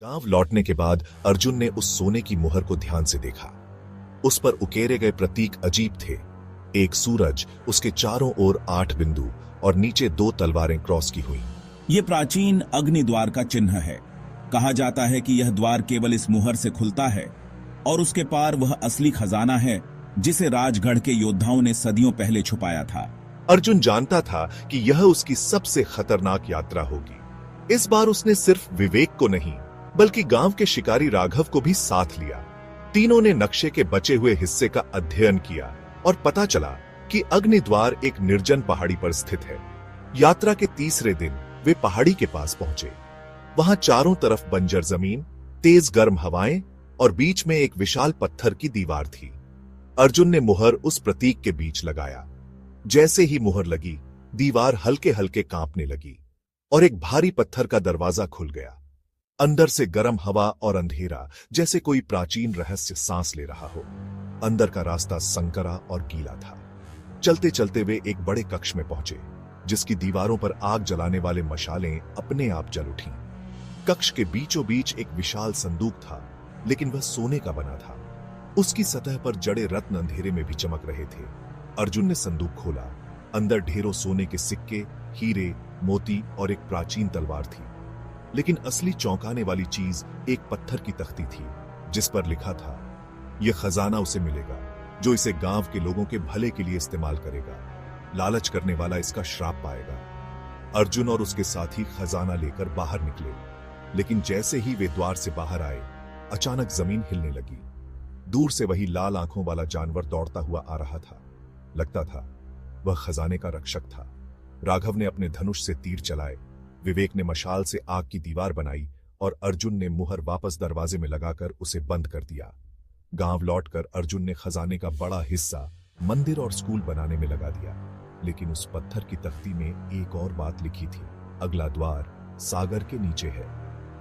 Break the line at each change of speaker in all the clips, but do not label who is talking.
गांव लौटने के बाद अर्जुन ने उस सोने की मुहर को ध्यान से देखा। उस पर उकेरे गए प्रतीक अजीब थे। एक सूरज, उसके चारों ओर 8 बिंदु और नीचे 2 तलवारें क्रॉस की हुई।
ये प्राचीन अग्नि द्वार का चिन्ह है। कहा जाता है कि यह द्वार केवल इस मुहर से खुलता है और उसके पार वह असली खजाना है जिसे राजगढ़ के योद्धाओं ने सदियों पहले छुपाया था।
अर्जुन जानता था कि यह उसकी सबसे खतरनाक यात्रा होगी। इस बार उसने सिर्फ विवेक को नहीं बल्कि गांव के शिकारी राघव को भी साथ लिया। तीनों ने नक्शे के बचे हुए हिस्से का अध्ययन किया और पता चला कि अग्नि द्वार एक निर्जन पहाड़ी पर स्थित है। यात्रा के तीसरे दिन वे पहाड़ी के पास पहुंचे। वहां चारों तरफ बंजर जमीन, तेज गर्म हवाएं और बीच में एक विशाल पत्थर की दीवार थी। अर्जुन ने मुहर उस प्रतीक के बीच लगाया। जैसे ही मुहर लगी, दीवार हल्के हल्के कांपने लगी और एक भारी पत्थर का दरवाजा खुल गया। अंदर से गर्म हवा और अंधेरा, जैसे कोई प्राचीन रहस्य सांस ले रहा हो। अंदर का रास्ता संकरा और गीला था। चलते चलते वे एक बड़े कक्ष में पहुंचे जिसकी दीवारों पर आग जलाने वाले मशालें अपने आप जल उठीं। कक्ष के बीचों बीच एक विशाल संदूक था, लेकिन वह सोने का बना था। उसकी सतह पर जड़े रत्न अंधेरे में भी चमक रहे थे। अर्जुन ने संदूक खोला। अंदर ढेरों सोने के सिक्के, हीरे, मोती और एक प्राचीन तलवार थी। लेकिन असली चौंकाने वाली चीज एक पत्थर की तख्ती थी जिस पर लिखा था, यह खजाना उसे मिलेगा जो इसे गांव के लोगों के भले के लिए इस्तेमाल करेगा। लालच करने वाला इसका श्राप पाएगा। अर्जुन और उसके साथी खजाना लेकर बाहर निकले, लेकिन जैसे ही वे द्वार से बाहर आए, अचानक जमीन हिलने लगी। दूर से वही लाल आंखों वाला जानवर दौड़ता हुआ आ रहा था। लगता था वह खजाने का रक्षक था। राघव ने अपने धनुष से तीर चलाए, विवेक ने मशाल से आग की दीवार बनाई और अर्जुन ने मुहर वापस दरवाजे में लगाकर उसे बंद कर दिया। गांव लौटकर अर्जुन ने खजाने का बड़ा हिस्सा मंदिर और स्कूल बनाने में लगा दिया। लेकिन उस पत्थर की तख्ती में एक और बात लिखी थी, अगला द्वार सागर के नीचे है।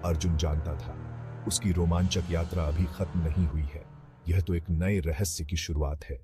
अर्जुन जानता था उसकी रोमांचक यात्रा अभी खत्म नहीं हुई है। यह तो एक नए रहस्य की शुरुआत है।